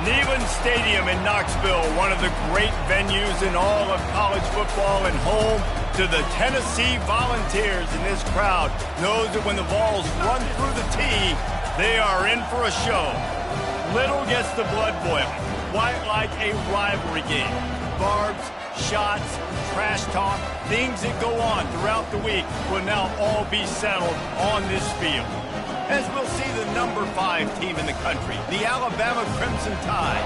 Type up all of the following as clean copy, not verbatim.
Neyland Stadium in Knoxville, one of the great venues in all of college football and home to the Tennessee Volunteers. And this crowd knows that when the balls run through the tee, they are in for a show. Little gets the blood boiling, quite like a rivalry game. Barbs, shots, trash talk, things that go on throughout the week will now all be settled on this field. As we'll see the number 5 team in the country, the Alabama Crimson Tide,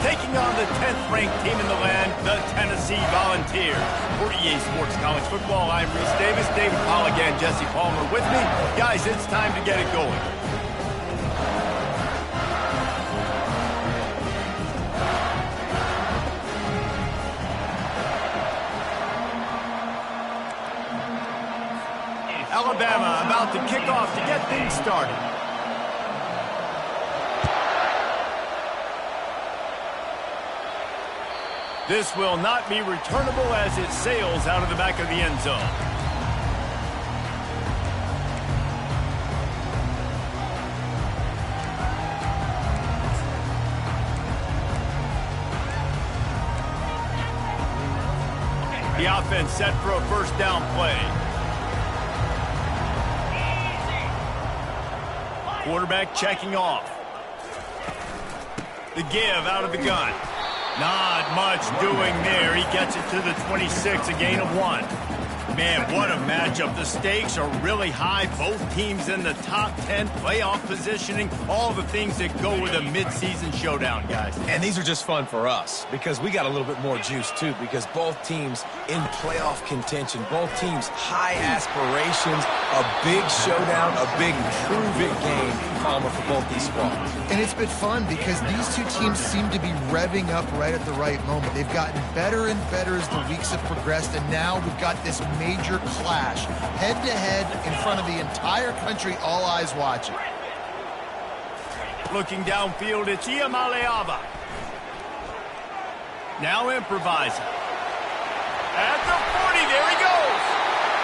taking on the 10th-ranked team in the land, the Tennessee Volunteers. For EA Sports College Football, I'm Reese Davis, David Polligan, Jesse Palmer with me. Guys, it's time to get it going. Alabama about to kick off to get things started. This will not be returnable as it sails out of the back of the end zone. The offense set for a first down play. Quarterback checking off. The give out of the gun. Not much doing there. He gets it to the 26, a gain of 1. Man, what a matchup. The stakes are really high. Both teams in the top 10, playoff positioning, all the things that go with a midseason showdown, guys. And these are just fun for us because we got a little bit more juice, too, because both teams in playoff contention, both teams high aspirations, a big showdown, a big prove-it game, Palmer, for both these squads. And it's been fun because these two teams seem to be revving up right at the right moment. They've gotten better and better as the weeks have progressed, and now we've got this major clash, head-to-head in front of the entire country, all eyes watching. Looking downfield, it's Iamaleava. Now improvising. At the 40, there he goes.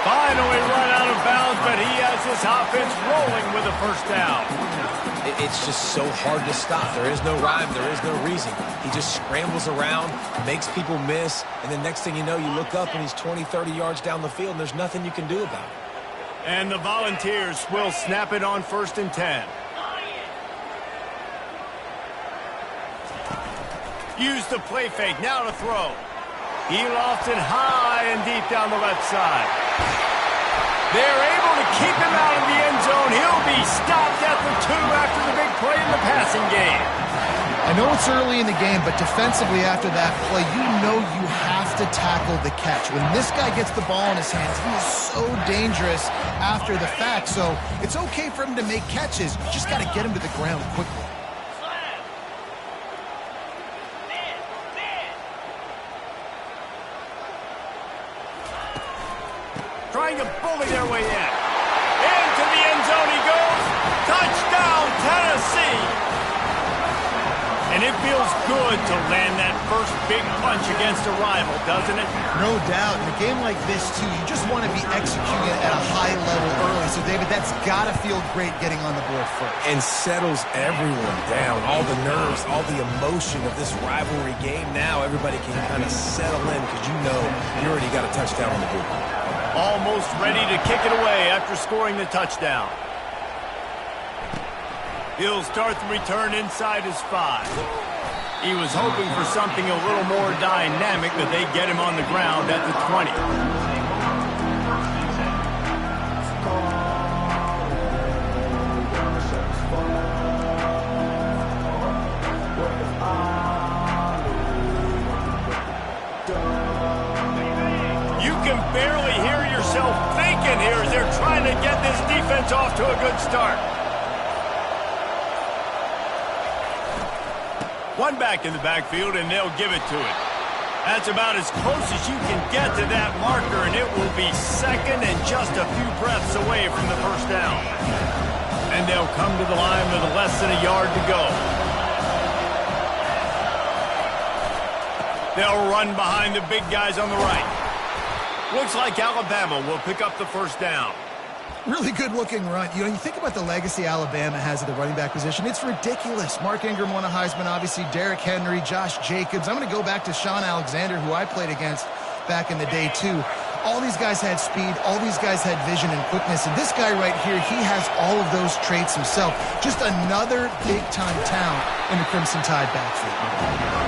Finally run out of bounds, but he has his offense rolling with a first down. It's just so hard to stop. There is no rhyme. There is no reason. He just scrambles around, makes people miss, and then next thing you know, you look up and he's 20, 30 yards down the field, and there's nothing you can do about it. And the Volunteers will snap it on 1st and 10. Use the play fake, now to throw. He lofts it high and deep down the left side. They're able to keep him out of the end zone. He'll be stopped at the 2 after the big play in the passing game. I know it's early in the game, but defensively after that play, you know you have to tackle the catch. When this guy gets the ball in his hands, he is so dangerous after the fact. So it's okay for him to make catches. You just got to get him to the ground quickly. Trying to bully their way in. Into the end zone he goes. Touchdown, Tennessee! And it feels good to land that first big punch against a rival, doesn't it? No doubt. In a game like this, too, you just want to be executing at a high level early. So, David, that's got to feel great getting on the board first. And settles everyone down. All the nerves, all the emotion of this rivalry game. Now everybody can kind of settle in because you know you already got a touchdown on the board. Almost ready to kick it away after scoring the touchdown. He'll start the return inside his 5. He was hoping for something a little more dynamic, but they get him on the ground at the 20. You can barely hear yourself thinking here as they're trying to get this defense off to a good start. One back in the backfield, and they'll give it to it. That's about as close as you can get to that marker, and it will be second and just a few breaths away from the first down. And they'll come to the line with less than a yard to go. They'll run behind the big guys on the right. Looks like Alabama will pick up the first down. Really good-looking run. You know, you think about the legacy Alabama has at the running back position. It's ridiculous. Mark Ingram won a Heisman, obviously. Derrick Henry, Josh Jacobs. I'm going to go back to Sean Alexander, who I played against back in the day, too. All these guys had speed. All these guys had vision and quickness. And this guy right here, he has all of those traits himself. Just another big-time talent in the Crimson Tide backfield.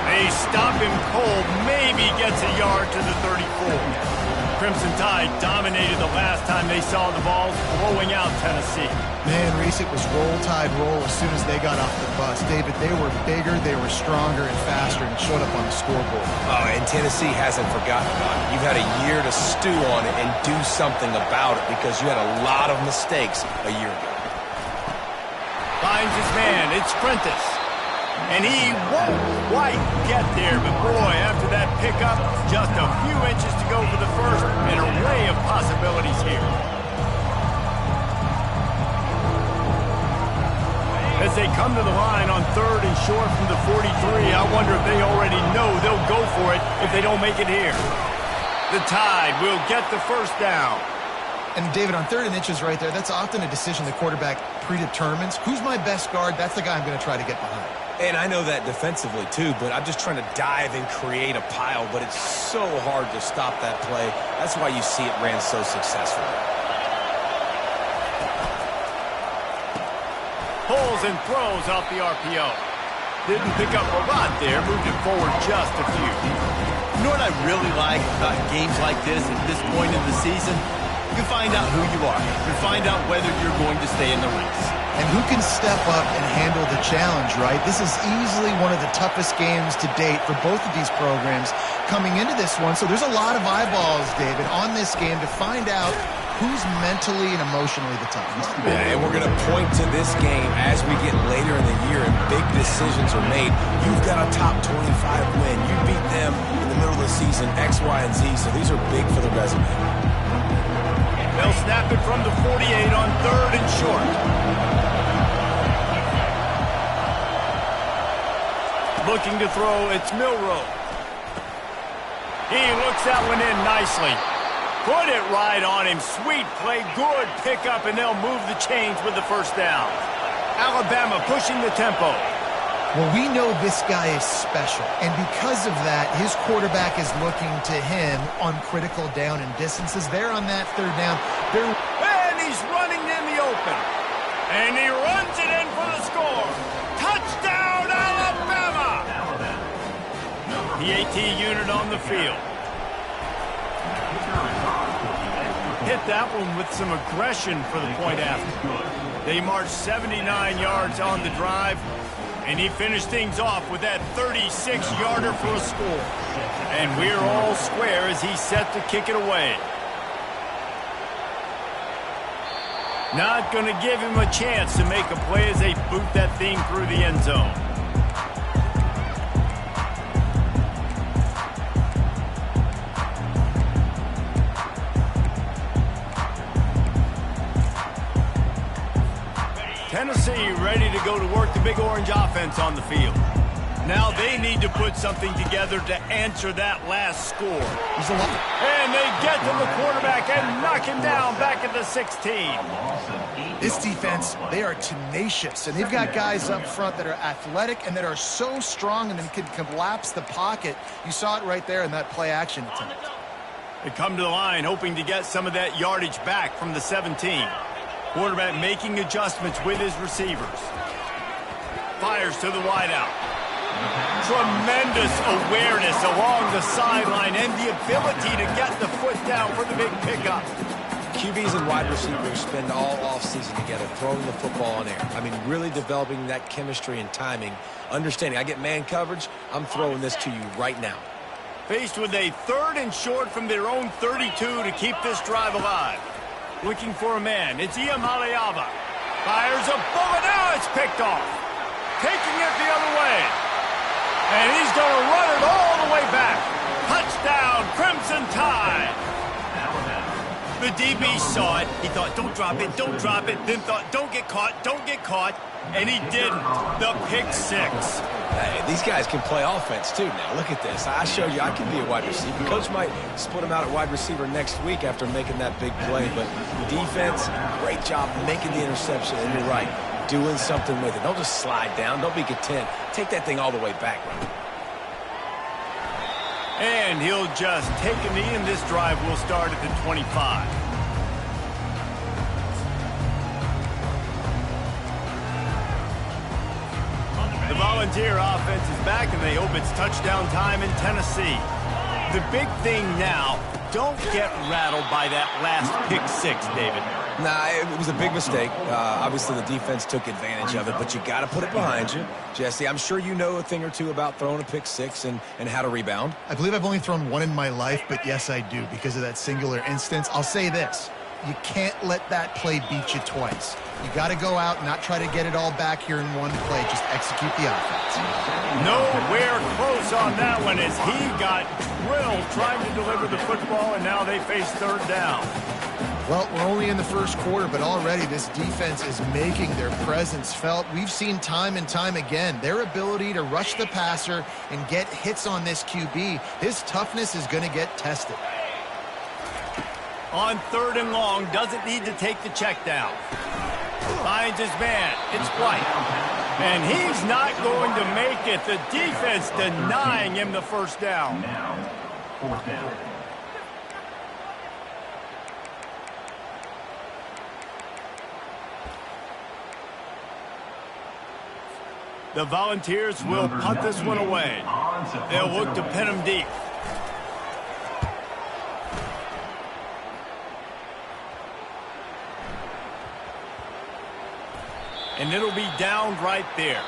They stop him cold. Maybe gets a yard to the 34. Crimson Tide dominated the last time they saw the ball, blowing out Tennessee. Man, Reese, it was roll tide roll as soon as they got off the bus. David, they were bigger, they were stronger and faster, and it showed up on the scoreboard. Oh, and Tennessee hasn't forgotten about it. You've had a year to stew on it and do something about it because you had a lot of mistakes a year ago. Finds his man. It's Prentice. And he won't quite get there, but boy, after that pickup, just a few inches to go for the first, and an array of possibilities here. As they come to the line on 3rd and short from the 43, I wonder if they already know they'll go for it if they don't make it here. The Tide will get the first down. And, David, on 3rd and inches right there, that's often a decision the quarterback predetermines. Who's my best guard? That's the guy I'm going to try to get behind. And I know that defensively, too, but I'm just trying to dive and create a pile, but it's so hard to stop that play. That's why you see it ran so successfully. Pulls and throws off the RPO. Didn't pick up a lot there, moved it forward just a few. You know what I really like about games like this at this point in the season? You find out who you are. You find out whether you're going to stay in the race. And who can step up and handle the challenge, right? This is easily one of the toughest games to date for both of these programs coming into this one. So there's a lot of eyeballs, David, on this game to find out who's mentally and emotionally the toughest. Yeah, and we're going to point to this game as we get later in the year and big decisions are made. You've got a top 25 win. You beat them in the middle of the season, X, Y, and Z. So these are big for the resume. They'll snap it from the 48 on 3rd and short. Looking to throw, it's Milroe. He looks that one in nicely. Put it right on him. Sweet play, good pickup, and they'll move the chains with the first down. Alabama pushing the tempo. Well, we know this guy is special, and because of that, his quarterback is looking to him on critical down and distances. They're on that 3rd down. And he's running in the open. And he runs it in for the score. Touchdown, Alabama! The AT unit on the field. Hit that one with some aggression for the point after. They marched 79 yards on the drive. And he finished things off with that 36-yarder for a score. And we're all square as he's set to kick it away. Not going to give him a chance to make a play as they boot that thing through the end zone. Tennessee ready to go to work the Big Orange offense on the field. Now they need to put something together to answer that last score. And they get to the quarterback and knock him down back at the 16. This defense, they are tenacious, and they've got guys up front that are athletic and that are so strong and can collapse the pocket. You saw it right there in that play-action attempt. They come to the line hoping to get some of that yardage back from the 17. Quarterback making adjustments with his receivers. Fires to the wideout. Tremendous awareness along the sideline and the ability to get the foot down for the big pickup. QBs and wide receivers spend all offseason together throwing the football in air. I mean, really developing that chemistry and timing. Understanding, I get man coverage, I'm throwing this to you right now. Faced with a 3rd and short from their own 32 to keep this drive alive. Looking for a man, it's Iamaleava. Fires a bullet, now it's picked off. Taking it the other way. And he's going to run it all the way back. Touchdown, Crimson Tide. The DB saw it. He thought, don't drop it, don't drop it. Then thought, don't get caught, don't get caught. And he didn't. The pick 6. Hey, these guys can play offense, too, now. Look at this. I showed you I can be a wide receiver. Coach might split him out at wide receiver next week after making that big play. But defense, great job making the interception. And you're right, doing something with it. Don't just slide down. Don't be content. Take that thing all the way back. And he'll just take a knee, and this drive will start at the 25. The Volunteer offense is back, and they hope it's touchdown time in Tennessee. The big thing now, don't get rattled by that last pick 6, David. Nah, it was a big mistake. Obviously, the defense took advantage of it, but you got to put it behind you. Jesse, I'm sure you know a thing or two about throwing a pick 6 and how to rebound. I believe I've only thrown one in my life, but yes, I do because of that singular instance. I'll say this. You can't let that play beat you twice. You got to go out and not try to get it all back here in one play. Just execute the offense. Nowhere close on that one as he got drilled trying to deliver the football, and now they face 3rd down. Well, we're only in the first quarter, but already this defense is making their presence felt. We've seen time and time again their ability to rush the passer and get hits on this QB. His toughness is going to get tested. On 3rd and long, doesn't need to take the check down. Finds his man. It's White. And he's not going to make it. The defense denying him the first down. Now, 4th down. The Volunteers will punt this one away. They'll look to pin him deep. And it'll be down right there.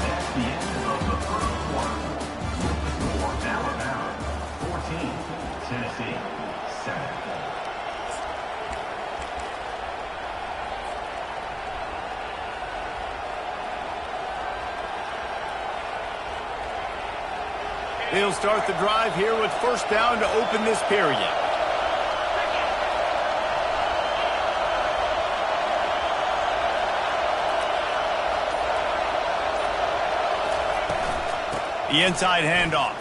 That's the end of the first quarter. For Alabama, 14, Tennessee, 7. They'll start the drive here with 1st down to open this period. The inside handoff.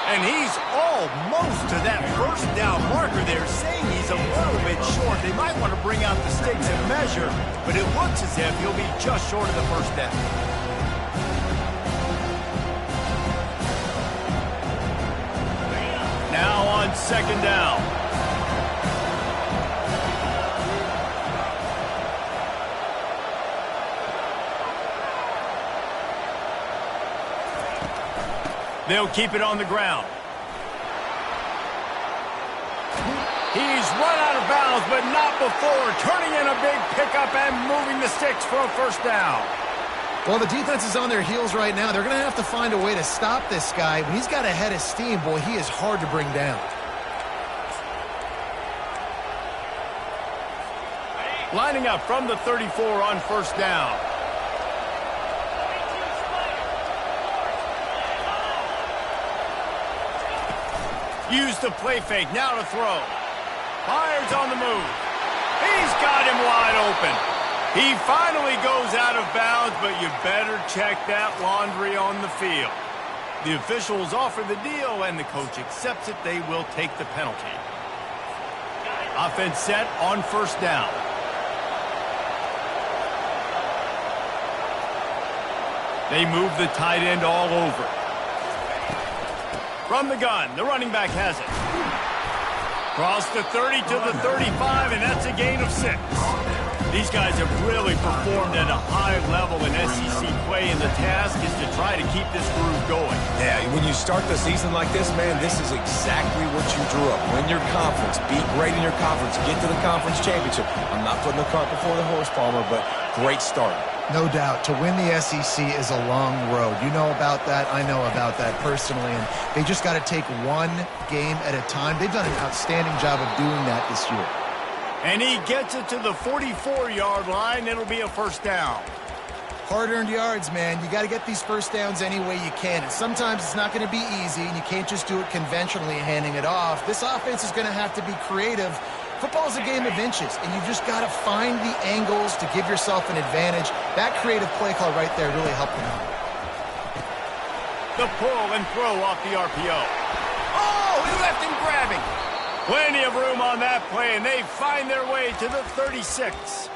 And he's almost to that 1st down marker there, saying he's a little bit short. They might want to bring out the sticks and measure, but it looks as if he'll be just short of the 1st down. Now on 2nd down. They'll keep it on the ground. He's run out of bounds, but not before turning in a big pickup and moving the sticks for a first down. Well, the defense is on their heels right now. They're going to have to find a way to stop this guy. When he's got a head of steam, boy, he is hard to bring down. Lining up from the 34 on first down. Use the play fake, now to throw. Fires on the move. He's got him wide open. He finally goes out of bounds, but you better check that laundry on the field. The officials offer the deal, and the coach accepts it. They will take the penalty. Offense set on first down. They move the tight end all over. From the gun, the running back has it. Cross the 30 to the 35, and that's a gain of 6. These guys have really performed at a high level in SEC play, and the task is to try to keep this groove going. Yeah, when you start the season like this, man, this is exactly what you drew up. Win your conference, be great in your conference, get to the conference championship. I'm not putting the cart before the horse, Palmer, but great start. No doubt. To win the SEC is a long road. You know about that. I know about that personally. And they just got to take one game at a time. They've done an outstanding job of doing that this year. And he gets it to the 44-yard line. It'll be a first down. Hard-earned yards, man. You got to get these first downs any way you can. And sometimes it's not going to be easy, and you can't just do it conventionally handing it off. This offense is going to have to be creative. Football is a game of inches, and you've just got to find the angles to give yourself an advantage. That creative play call right there really helped them out. The pull and throw off the RPO. Oh, he left him grabbing. Plenty of room on that play, and they find their way to the 36.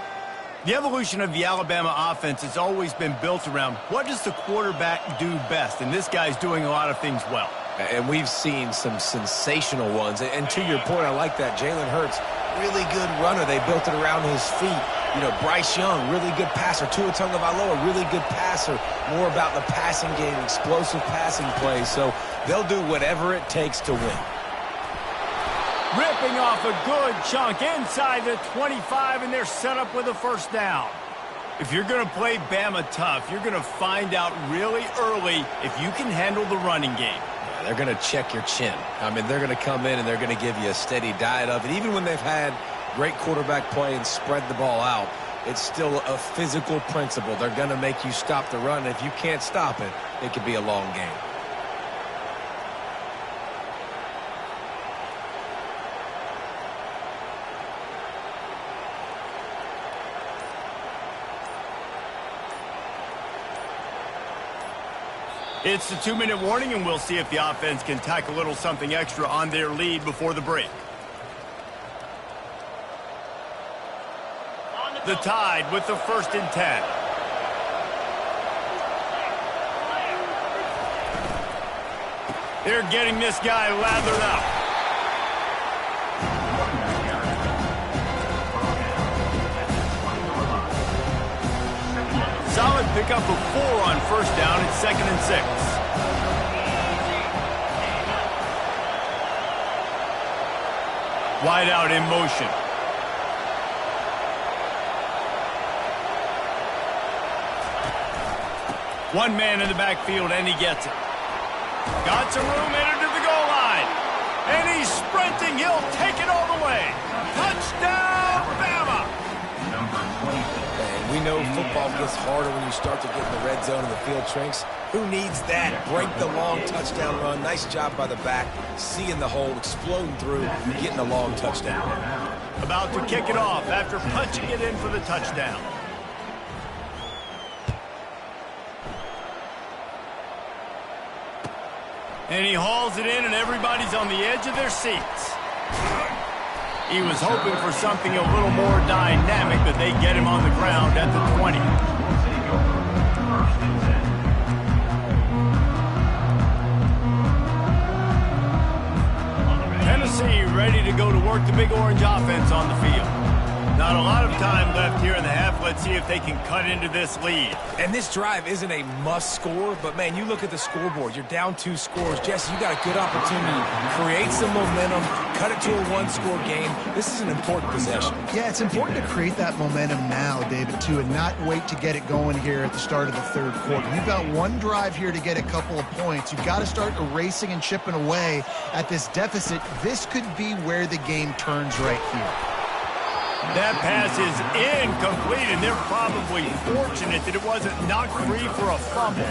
The evolution of the Alabama offense has always been built around what does the quarterback do best, and this guy's doing a lot of things well. And we've seen some sensational ones. And to your point, I like that. Jalen Hurts, really good runner. They built it around his feet. You know, Bryce Young, really good passer. Tua Tagovailoa, really good passer. More about the passing game, explosive passing plays. So they'll do whatever it takes to win. Ripping off a good chunk inside the 25, and they're set up with a first down. If you're going to play Bama tough, you're going to find out really early if you can handle the running game. They're going to check your chin. I mean, they're going to come in and they're going to give you a steady diet of it. Even when they've had great quarterback play and spread the ball out, it's still a physical principle. They're going to make you stop the run. If you can't stop it, it could be a long game. It's the 2-minute warning, and we'll see if the offense can tack a little something extra on their lead before the break. The Tide with the 1st and 10. They're getting this guy lathered up. Solid pickup of 4 on first down. It's 2nd and 6. Wide out in motion. One man in the backfield, and he gets it. Got some room, entered to the goal line. And he's sprinting. He'll take it all the way. Touchdown, Bama! We know football gets harder when you start to get in the red zone and the field shrinks. Who needs that? Break the long touchdown run. Nice job by the back. Seeing the hole, exploding through, getting a long touchdown. About to kick it off after punching it in for the touchdown. And he hauls it in, and everybody's on the edge of their seats. He was hoping for something a little more dynamic, but they get him on the ground at the 20. Tennessee ready to go to work the Big Orange offense on the field. Not a lot of time left here in the half. Let's see if they can cut into this lead. And this drive isn't a must score, but man, you look at the scoreboard. You're down 2 scores. Jesse, you got a good opportunity. Create some momentum. Cut it to a 1-score game. This is an important possession. Yeah, it's important to create that momentum now, David, too, and not wait to get it going here at the start of the third quarter. You've got one drive here to get a couple of points. You've got to start erasing and chipping away at this deficit. This could be where the game turns right here. That pass is incomplete, and they're probably fortunate that it wasn't knocked free for a fumble.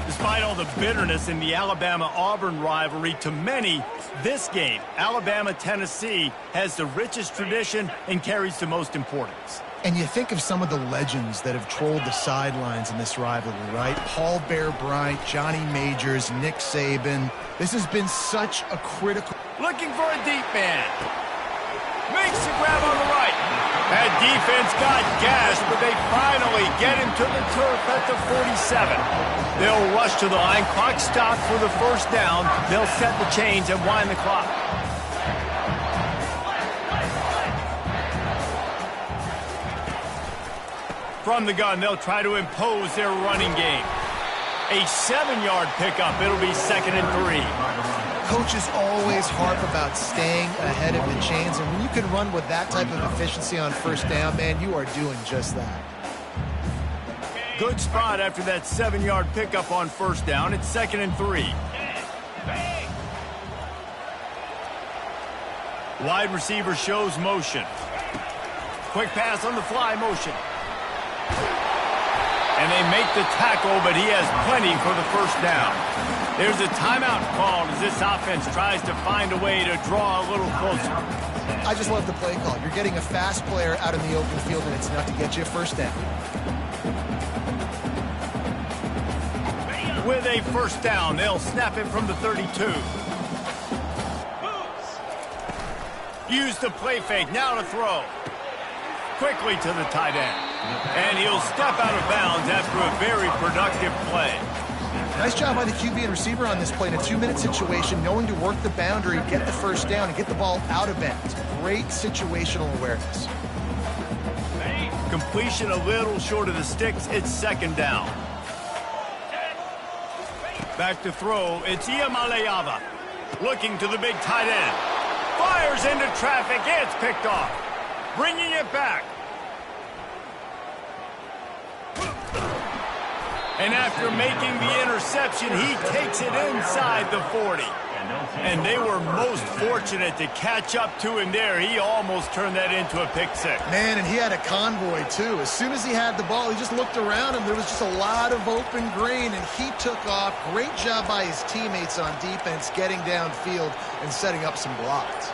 Despite all the bitterness in the Alabama-Auburn rivalry, to many, this game, Alabama-Tennessee, has the richest tradition and carries the most importance. And you think of some of the legends that have trolled the sidelines in this rivalry, right? Paul Bear Bryant, Johnny Majors, Nick Saban. This has been such a critical... Looking for a deep man. Makes the grab on the right. That defense got gashed, but they finally get him to the turf at the 47. They'll rush to the line. Clock stopped for the first down. They'll set the chains and wind the clock. From the gun, they'll try to impose their running game. A 7-yard pickup. It'll be 2nd and 3. Coaches always harp about staying ahead of the chains, and when you can run with that type of efficiency on first down, man, you are doing just that. Good spot after that 7-yard pickup on first down. It's 2nd and 3. Wide receiver shows motion. Quick pass on the fly motion. And they make the tackle, but he has plenty for the first down. There's a timeout called as this offense tries to find a way to draw a little closer. I just love the play call. You're getting a fast player out in the open field, and it's enough to get you a first down. With a first down, they'll snap it from the 32. Use the play fake, now to throw. Quickly to the tight end. And he'll step out of bounds after a very productive play. Nice job by the QB and receiver on this play in a 2-minute situation, knowing to work the boundary, get the first down, and get the ball out of bounds. Great situational awareness. Completion a little short of the sticks. It's 2nd down. Back to throw. It's Iamaleava. Looking to the big tight end. Fires into traffic. It's picked off. Bringing it back. And after making the interception, he takes it inside the 40. And they were most fortunate to catch up to him there. He almost turned that into a pick six. Man, and he had a convoy, too. As soon as he had the ball, he just looked around him. There was just a lot of open green, and he took off. Great job by his teammates on defense, getting downfield and setting up some blocks.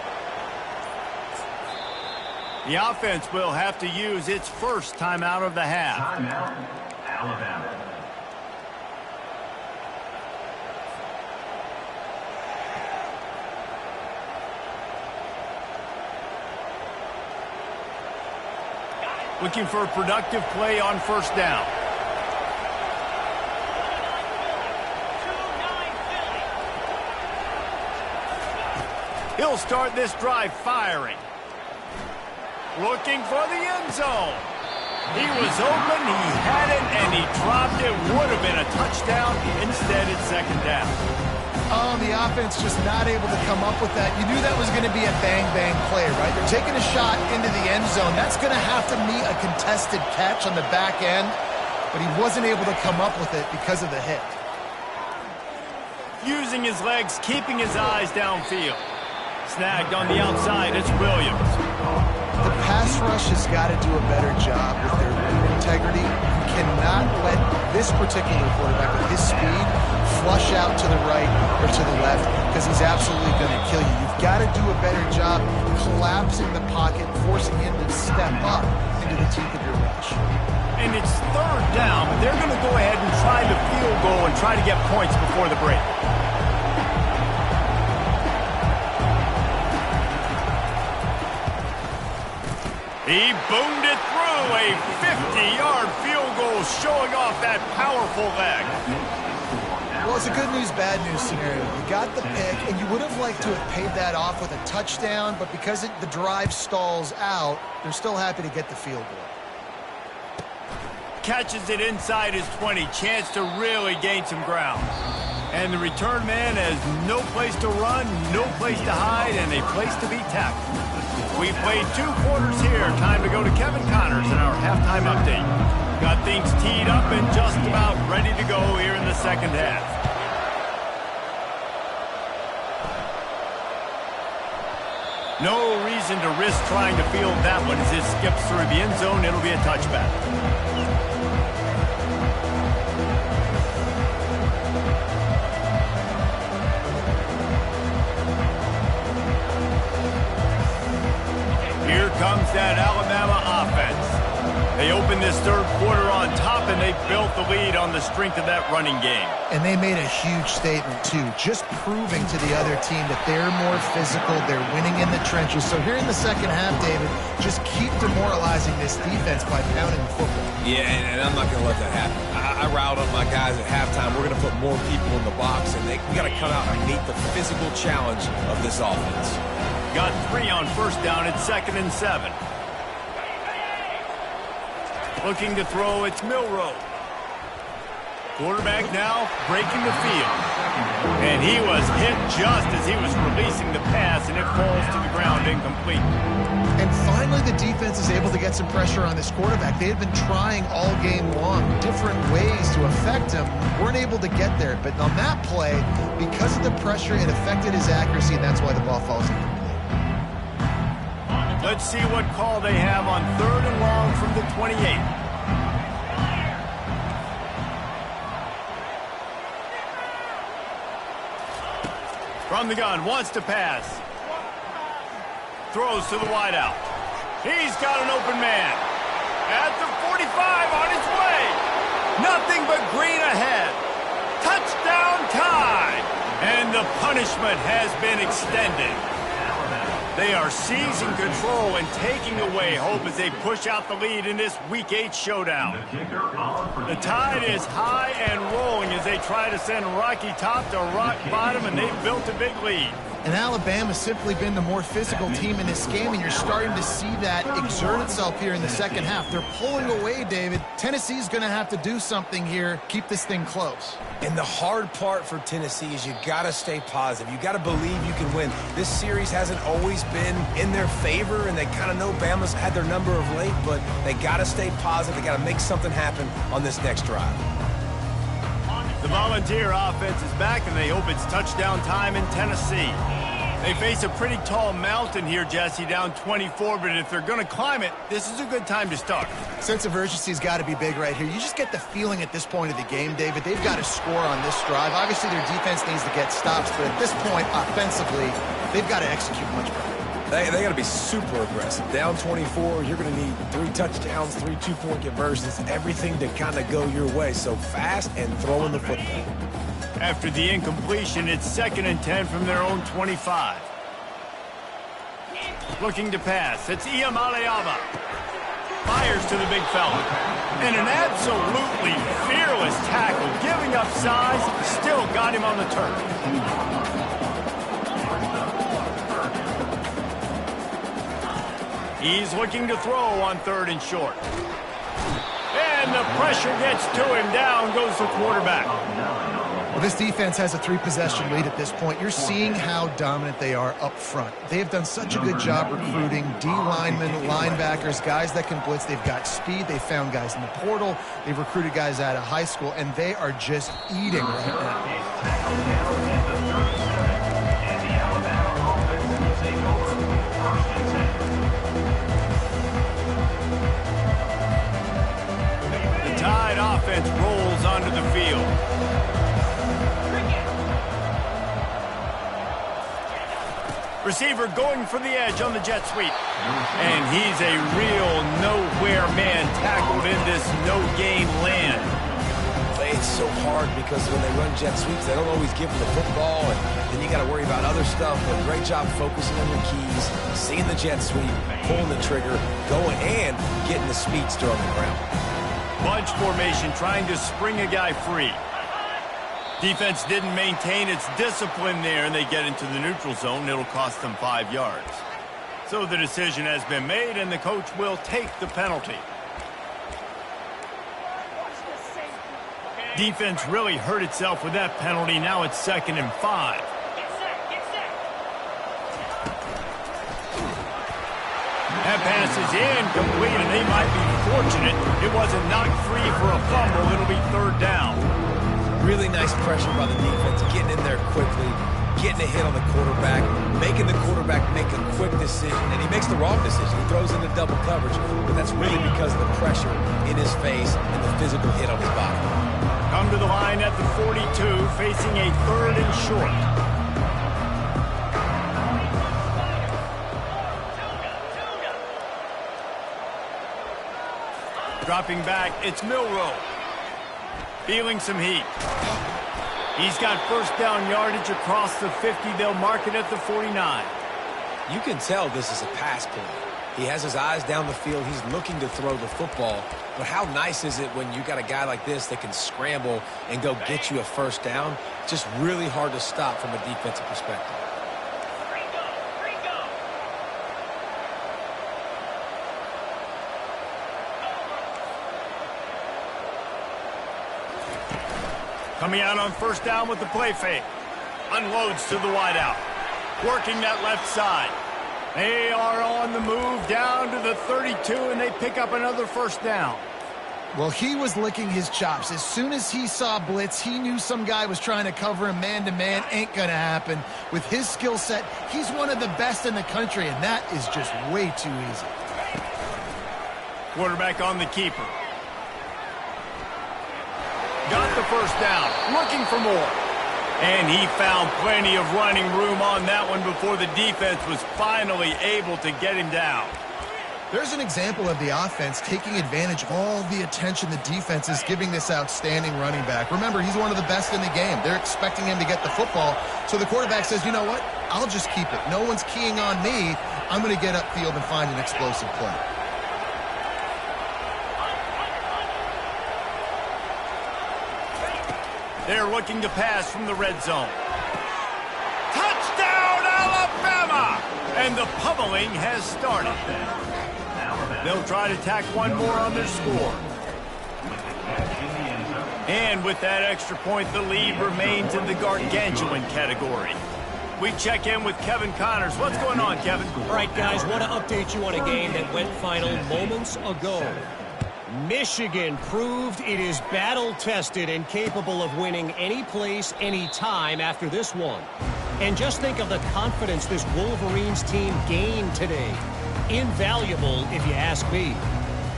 The offense will have to use its first timeout of the half. Timeout, Alabama. Looking for a productive play on first down. He'll start this drive firing. Looking for the end zone. He was open, he had it, and he dropped it. Would have been a touchdown. Instead, it's 2nd down. Oh, the offense just not able to come up with that. You knew that was going to be a bang-bang play, right? You're taking a shot into the end zone. That's going to have to meet a contested catch on the back end, but he wasn't able to come up with it because of the hit. Using his legs, keeping his eyes downfield. Snagged on the outside, it's Williams. The pass rush has got to do a better job with their route integrity. You cannot let this particular quarterback with his speed flush out to the right or to the left because he's absolutely going to kill you. You've got to do a better job collapsing the pocket, forcing him to step up into the teeth of your rush. And it's 3rd down, but they're going to go ahead and try the field goal and try to get points before the break. He boomed it through. A 50-yard field goal showing off that powerful leg. Well, it's a good news, bad news scenario. You got the pick, and you would have liked to have paid that off with a touchdown, but because the drive stalls out, they're still happy to get the field goal. Catches it inside his 20. Chance to really gain some ground. And the return man has no place to run, no place to hide, and a place to be tackled. We played 2 quarters here. Time to go to Kevin Connors in our halftime update. Got things teed up and just about ready to go here in the second half. No reason to risk trying to field that one as it skips through the end zone. It'll be a touchback. Here comes that Alabama offense. They opened this third quarter on top, and they built the lead on the strength of that running game. And they made a huge statement, too, just proving to the other team that they're more physical, they're winning in the trenches. So here in the second half, David, just keep demoralizing this defense by pounding the football. Yeah, and I'm not going to let that happen. I riled up my guys at halftime. We're going to put more people in the box, and we got to come out and meet the physical challenge of this offense. Got 3 on first down at 2nd and 7. Looking to throw, it's Milroe. Quarterback now breaking the field. And he was hit just as he was releasing the pass, and it falls to the ground incomplete. And finally, the defense is able to get some pressure on this quarterback. They had been trying all game long different ways to affect him. Weren't able to get there. But on that play, because of the pressure, it affected his accuracy, and that's why the ball falls incomplete. Let's see what call they have on 3rd and long from the 28. From the gun, wants to pass. Throws to the wideout. He's got an open man. At the 45 on his way. Nothing but green ahead. Touchdown time. And the punishment has been extended. They are seizing control and taking away hope as they push out the lead in this Week 8 showdown. The tide is high and rolling as they try to send Rocky Top to rock bottom, and they've built a big lead. And Alabama's simply been the more physical team in this game, and you're starting to see that exert itself here in the second half. They're pulling away, David. Tennessee's going to have to do something here, keep this thing close. And the hard part for Tennessee is you got to stay positive. You got to believe you can win. This series hasn't always been in their favor, and they kind of know Bama's had their number of late, but they got to stay positive. They got to make something happen on this next drive. The Volunteer offense is back, and they hope it's touchdown time in Tennessee. They face a pretty tall mountain here, Jesse, down 24, but if they're going to climb it, this is a good time to start. Sense of urgency's got to be big right here. You just get the feeling at this point of the game, David, they've got to score on this drive. Obviously, their defense needs to get stops, but at this point, offensively, they've got to execute much better. They got to be super aggressive. Down 24, you're going to need 3 touchdowns, 3 two-point conversions, everything to kind of go your way. So fast and throwing the football. After the incompletion, it's 2nd and 10 from their own 25. Looking to pass. It's Iamaleava. Fires to the big fella. And an absolutely fearless tackle, giving up size, still got him on the turf. He's looking to throw on 3rd and short. And the pressure gets to him. Down goes the quarterback. Well, this defense has a 3-possession lead at this point. You're seeing how dominant they are up front. They have done such a good job recruiting D-linemen, linebackers, guys that can blitz. They've got speed. They found guys in the portal. They've recruited guys out of high school, and they are just eating right now. Tide offense rolls onto the field. Receiver going for the edge on the jet sweep. And he's a real nowhere man tackled in this no-gain land. It's so hard because when they run jet sweeps, they don't always give them the football, and then you got to worry about other stuff. But great job focusing on your keys, seeing the jet sweep, pulling the trigger, going and getting the speedster on the ground. Bunch formation trying to spring a guy free. Defense didn't maintain its discipline there, and they get into the neutral zone. It'll cost them 5 yards. So the decision has been made, and the coach will take the penalty. Defense really hurt itself with that penalty. Now it's 2nd and 5. That pass is incomplete, and they might be fortunate it wasn't knocked free for a fumble. It'll be 3rd down. Really nice pressure by the defense, getting in there quickly, getting a hit on the quarterback, making the quarterback make a quick decision, and he makes the wrong decision. He throws into double coverage, but that's really because of the pressure in his face and the physical hit on his body. Come to the line at the 42, facing a 3rd and short. Dropping back, it's Milroe. Feeling some heat. He's got 1st down yardage across the 50. They'll mark it at the 49. You can tell this is a pass play. He has his eyes down the field. He's looking to throw the football. But how nice is it when you got a guy like this that can scramble and go get you a 1st down? Just really hard to stop from a defensive perspective. Coming out on 1st down with the play fake. Unloads to the wideout. Working that left side. They are on the move down to the 32, and they pick up another 1st down. Well, he was licking his chops. As soon as he saw blitz, he knew some guy was trying to cover him man-to-man. Ain't gonna happen. With his skill set, he's one of the best in the country, and that is just way too easy. Quarterback on the keeper. Got the 1st down, looking for more. And he found plenty of running room on that one before the defense was finally able to get him down. There's an example of the offense taking advantage of all the attention the defense is giving this outstanding running back. Remember, he's one of the best in the game. They're expecting him to get the football. So the quarterback says, you know what? I'll just keep it. No one's keying on me. I'm going to get upfield and find an explosive play. They're looking to pass from the red zone. Touchdown, Alabama! And the pummeling has started. They'll try to tack one more on their score. And with that extra point, the lead remains in the gargantuan category. We check in with Kevin Connors. What's going on, Kevin? All right, guys, want to update you on a game that went final moments ago. Michigan proved it is battle-tested and capable of winning any place, any time after this one. And just think of the confidence this Wolverines team gained today. Invaluable, if you ask me.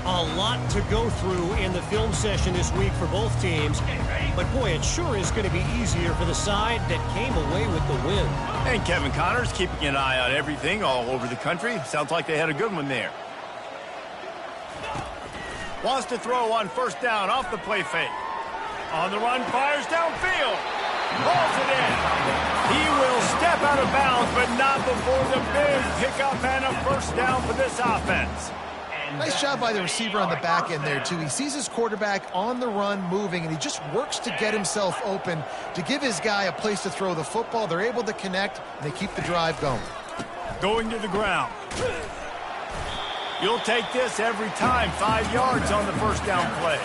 A lot to go through in the film session this week for both teams. But, boy, it sure is going to be easier for the side that came away with the win. And Kevin Connors keeping an eye on everything all over the country. Sounds like they had a good one there. Wants to throw on 1st down off the play fake. On the run, fires downfield. Hauls it in. He will step out of bounds, but not before the big pickup and a 1st down for this offense. Nice job by the receiver on the back end there, too. He sees his quarterback on the run moving, and he just works to get himself open to give his guy a place to throw the football. They're able to connect, and they keep the drive going. Going to the ground. You'll take this every time. 5 yards on the 1st down play.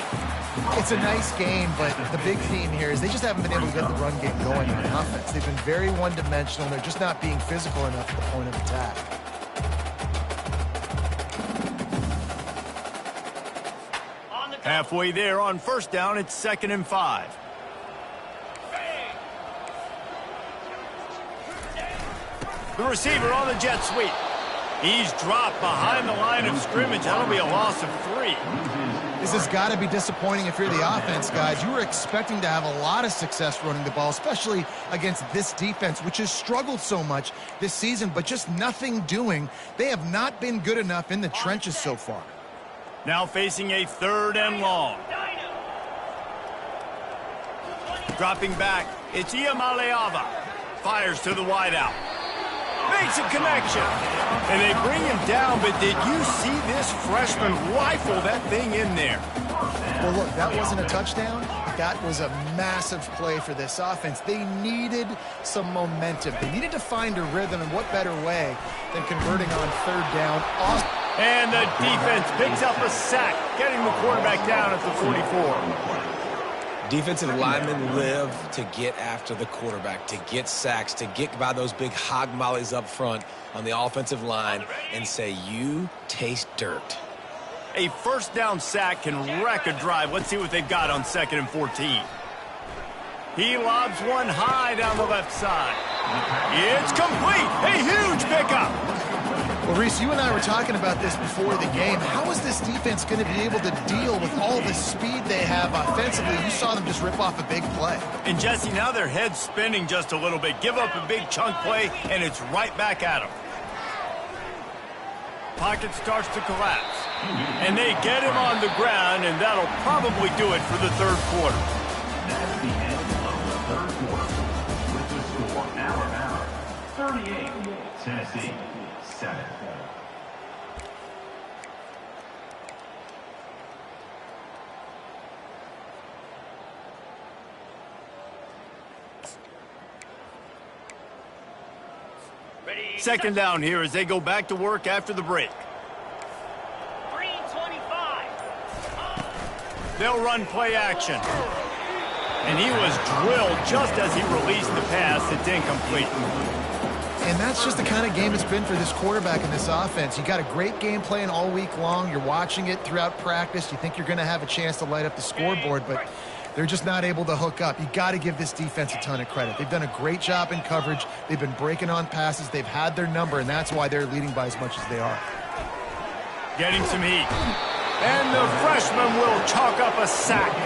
It's a nice game, but the big theme here is they just haven't been able to get the run game going on offense. They've been very one-dimensional. They're just not being physical enough at the point of attack. Halfway there on 1st down, it's 2nd and 5. The receiver on the jet sweep. He's dropped behind the line of scrimmage. That'll be a loss of 3. This has got to be disappointing if you're the offense, guys. You were expecting to have a lot of success running the ball, especially against this defense, which has struggled so much this season, but just nothing doing. They have not been good enough in the trenches so far. Now facing a 3rd and long. Dropping back, it's Iamaleava. Fires to the wideout. Makes a connection. And they bring him down, but did you see this freshman rifle that thing in there? Well, look, that wasn't a touchdown, That was a massive play for this offense. They needed some momentum. They needed to find a rhythm, and what better way than converting on third down. And the defense picks up a sack, getting the quarterback down at the 44. Defensive linemen live to get after the quarterback, to get sacks, to get by those big hog mollies up front on the offensive line and say, you taste dirt. A first down sack can wreck a drive. Let's see what they've got on 2nd and 14. He lobs one high down the left side. It's complete. A huge pickup. Well, Reese, you and I were talking about this before the game. How is this defense going to be able to deal with all the speed they have offensively? You saw them just rip off a big play. And, Jesse, now their head's spinning just a little bit. Give up a big chunk play, and it's right back at them. Pocket starts to collapse. And they get him on the ground, and that'll probably do it for the third quarter. That's the end of the third quarter. With the score, Alabama 38, Tennessee 7. Second down here as they go back to work after the break. 3:25. They'll run play action. And he was drilled just as he released the pass. It's incomplete. And that's just the kind of game it's been for this quarterback in this offense. You got a great game plan all week long. You're watching it throughout practice. You think you're going to have a chance to light up the scoreboard, but they're just not able to hook up. You got to give this defense a ton of credit. They've done a great job in coverage. They've been breaking on passes. They've had their number, and that's why they're leading by as much as they are. Getting some heat. And the freshman will chalk up a sack.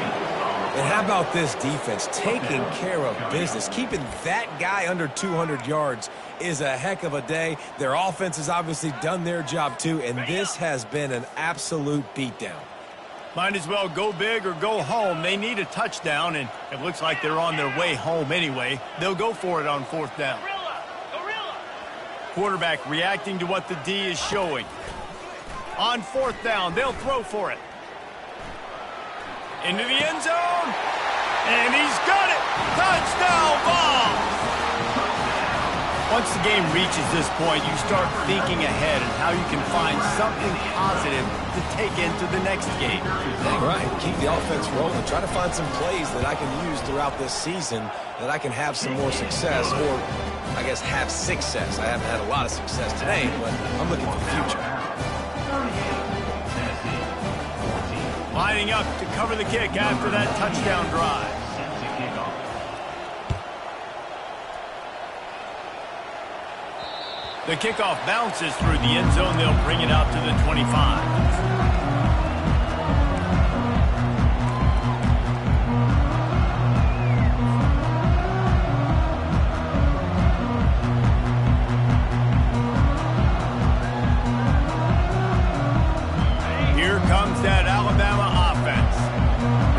And how about this defense taking care of business? Keeping that guy under 200 yards is a heck of a day. Their offense has obviously done their job too, and this has been an absolute beatdown. Might as well go big or go home. They need a touchdown, and it looks like they're on their way home anyway. They'll go for it on 4th down. Quarterback reacting to what the D is showing. On 4th down, they'll throw for it. Into the end zone. And he's got it. Touchdown ball. Once the game reaches this point, you start thinking ahead and how you can find something positive to take into the next game. Dang right. Keep the offense rolling. Try to find some plays that I can use throughout this season that I can have some more success, or I guess have success. I haven't had a lot of success today, but I'm looking for the future. Lining up to cover the kick after that touchdown drive. The kickoff bounces through the end zone. They'll bring it out to the 25. Here comes that Alabama offense.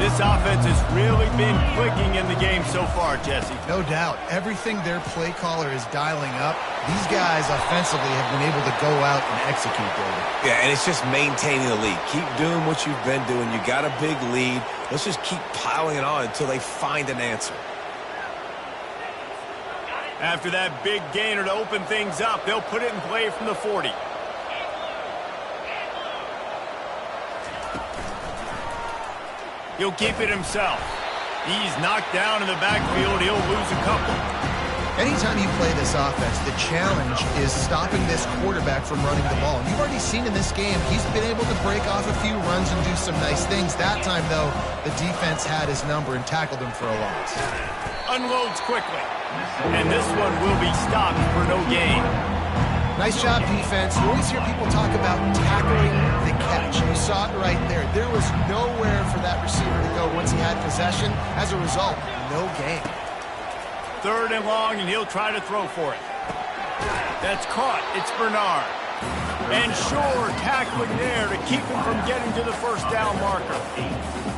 This offense has really been clicking in the game so far, Jesse. No doubt. Everything their play caller is dialing up, these guys offensively have been able to go out and execute, David. Yeah, and it's just maintaining the lead. Keep doing what you've been doing. You got a big lead. Let's just keep piling it on until they find an answer. After that big gainer to open things up, they'll put it in play from the 40. He'll keep it himself. He's knocked down in the backfield. He'll lose a couple. Anytime you play this offense, the challenge is stopping this quarterback from running the ball. And you've already seen in this game, he's been able to break off a few runs and do some nice things. That time, though, the defense had his number and tackled him for a loss. Unloads quickly. And this one will be stopped for no gain. Nice job, defense. You always hear people talk about tackling the catch. You saw it right there. There was nowhere for that receiver to go once he had possession. As a result, no gain. 3rd and long, and he'll try to throw for it. That's caught. It's Bernard. And sure, tackling there to keep him from getting to the 1st down marker.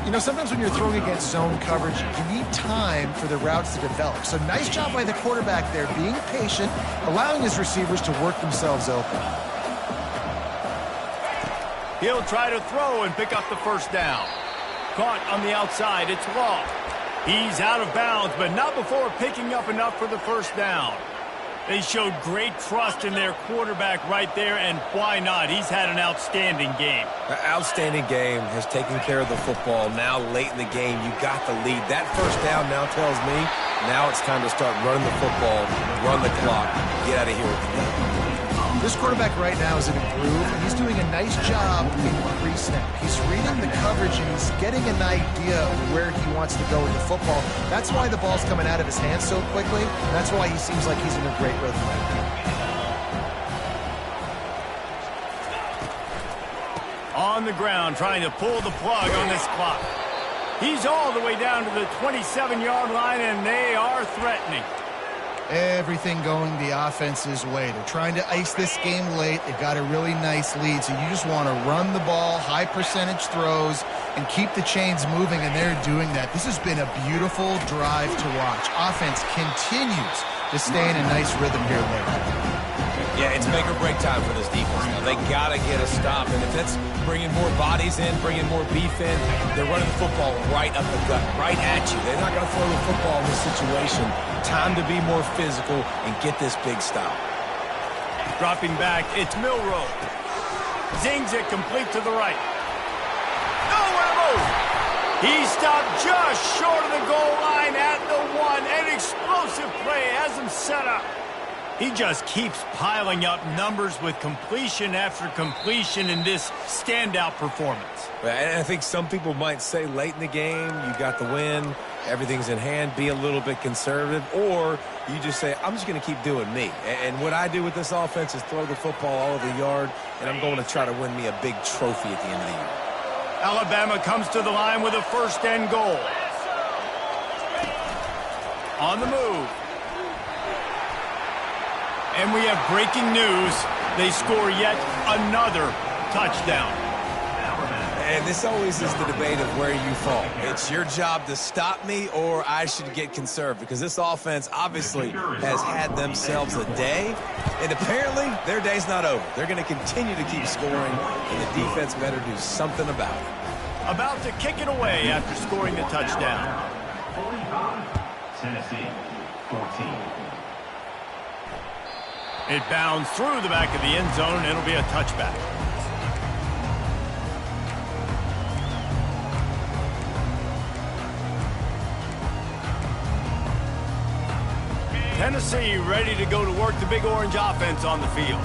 You know, sometimes when you're throwing against zone coverage, you need time for the routes to develop. So nice job by the quarterback there, being patient, allowing his receivers to work themselves open. He'll try to throw and pick up the 1st down. Caught on the outside. It's Law. He's out of bounds, but not before picking up enough for the first down. They showed great trust in their quarterback right there, and why not? He's had an outstanding game. An outstanding game, has taken care of the football. Now late in the game, you got the lead. That first down now tells me now it's time to start running the football, run the clock, get out of here with the game. This quarterback right now is in a groove, and he's doing a nice job in pre-snap. He's reading the coverage, and he's getting an idea of where he wants to go with the football. That's why the ball's coming out of his hands so quickly, and that's why he seems like he's in a great rhythm right now. On the ground, trying to pull the plug on this clock. He's all the way down to the 27-yard line, and they are threatening. Everything going the offense's way. They're trying to ice this game late. They've got a really nice lead, so you just want to run the ball, high percentage throws, and keep the chains moving, and they're doing that. This has been a beautiful drive to watch. Offense continues to stay in a nice rhythm here late. Yeah, it's make or break time for this defense now. They got to get a stop, and if that's bringing more bodies in, bringing more beef in, they're running the football right up the gut, right at you. They're not going to throw the football in this situation. Time to be more physical and get this big stop. Dropping back, it's Milroe. Zings it complete to the right. Nowhere to move. He stopped just short of the goal line at the 1. An explosive play has him set up. He just keeps piling up numbers with completion after completion in this standout performance. And I think some people might say late in the game, you got the win, everything's in hand, be a little bit conservative, or you just say, I'm just going to keep doing me. And what I do with this offense is throw the football all over the yard, and I'm going to try to win me a big trophy at the end of the year. Alabama comes to the line with a first and goal. On the move. And we have breaking news. They score yet another touchdown. And this always is the debate of where you fall. It's your job to stop me, or I should get conserved, because this offense obviously has had themselves a day, and apparently their day's not over. They're going to continue to keep scoring, and the defense better do something about it. About to kick it away after scoring the touchdown. 45, Tennessee, 14. It bounds through the back of the end zone, and it'll be a touchback. Tennessee ready to go to work the Big Orange offense on the field.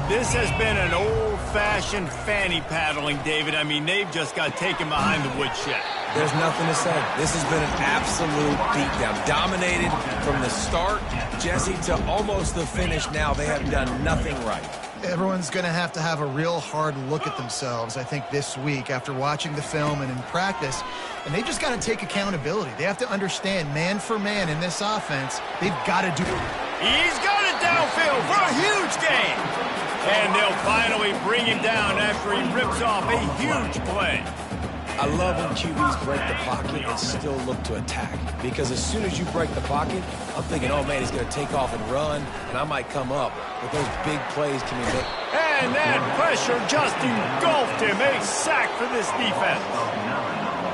This has been an old-fashioned fanny paddling, David. I mean, they've just got taken behind the woodshed. There's nothing to say. This has been an absolute beatdown. Dominated from the start, Jesse, to almost the finish now. They have done nothing right. Everyone's going to have a real hard look at themselves, I think, this week after watching the film and in practice. And they've just got to take accountability. They have to understand, man for man in this offense, they've got to do it. He's got it downfield for a huge gain. And they'll finally bring him down after he rips off a huge play. I love when QBs break the pocket and still look to attack. Because as soon as you break the pocket, I'm thinking, oh, man, he's going to take off and run, and I might come up. But those big plays can be made. And that pressure just engulfed him. A sack for this defense.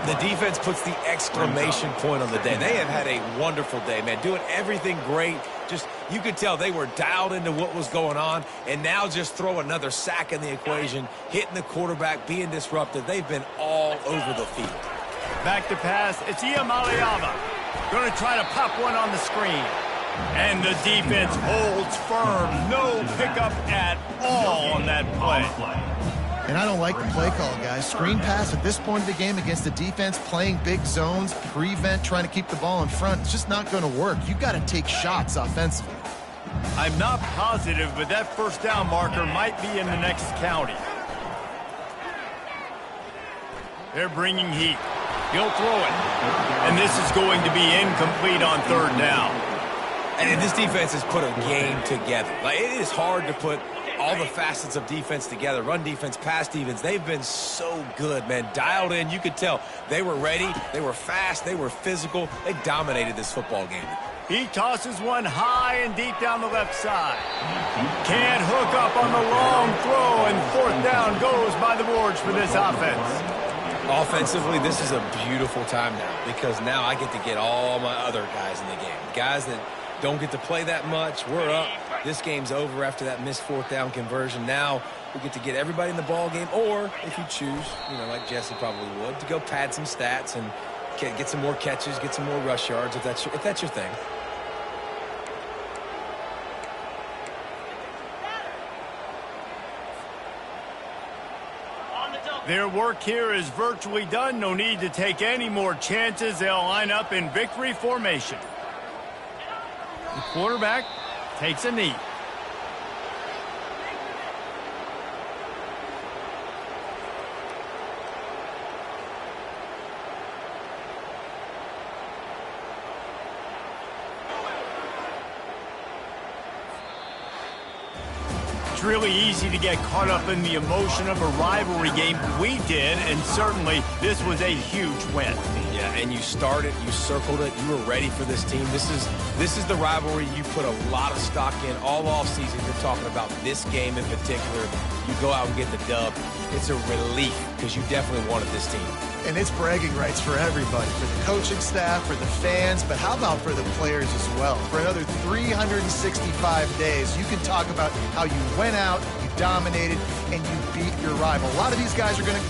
The defense puts the exclamation point on the day. They have had a wonderful day, man. Doing everything great. Just, you could tell they were dialed into what was going on. And now just throw another sack in the equation. Hitting the quarterback, being disruptive. They've been all over the field. Back to pass. It's Iamaleava. Going to try to pop one on the screen. And the defense holds firm. No pickup at all on that play. And I don't like the play call, guys. Screen pass at this point of the game against the defense, playing big zones, prevent, trying to keep the ball in front. It's just not going to work. You've got to take shots offensively. I'm not positive, but that first down marker might be in the next county. They're bringing heat. He'll throw it. And this is going to be incomplete on third down. And this defense has put a game together. Like, it is hard to put all the facets of defense together. Run defense, pass defense. They've been so good, man. Dialed in. You could tell they were ready. They were fast. They were physical. They dominated this football game. He tosses one high and deep down the left side. Can't hook up on the long throw, and fourth down goes by the boards for this offense. Offensively, this is a beautiful time now because now I get to get all my other guys in the game. Guys that don't get to play that much. We're up. This game's over after that missed fourth down conversion. Now we get to get everybody in the ball game, or if you choose, like Jesse probably would, to go pad some stats and get some more catches, get some more rush yards if that's your thing. Their work here is virtually done. No need to take any more chances. They'll line up in victory formation. The quarterback takes a knee. It's really easy to get caught up in the emotion of a rivalry game. We did, and certainly this was a huge win. Yeah, and you started, you circled it, you were ready for this team. This is the rivalry you put a lot of stock in all offseason. You're talking about this game in particular. You go out and get the dub. It's a relief because you definitely wanted this team. And it's bragging rights for everybody, for the coaching staff, for the fans, but how about for the players as well? For another 365 days, you can talk about how you went out, you dominated, and you beat your rival. A lot of these guys are going to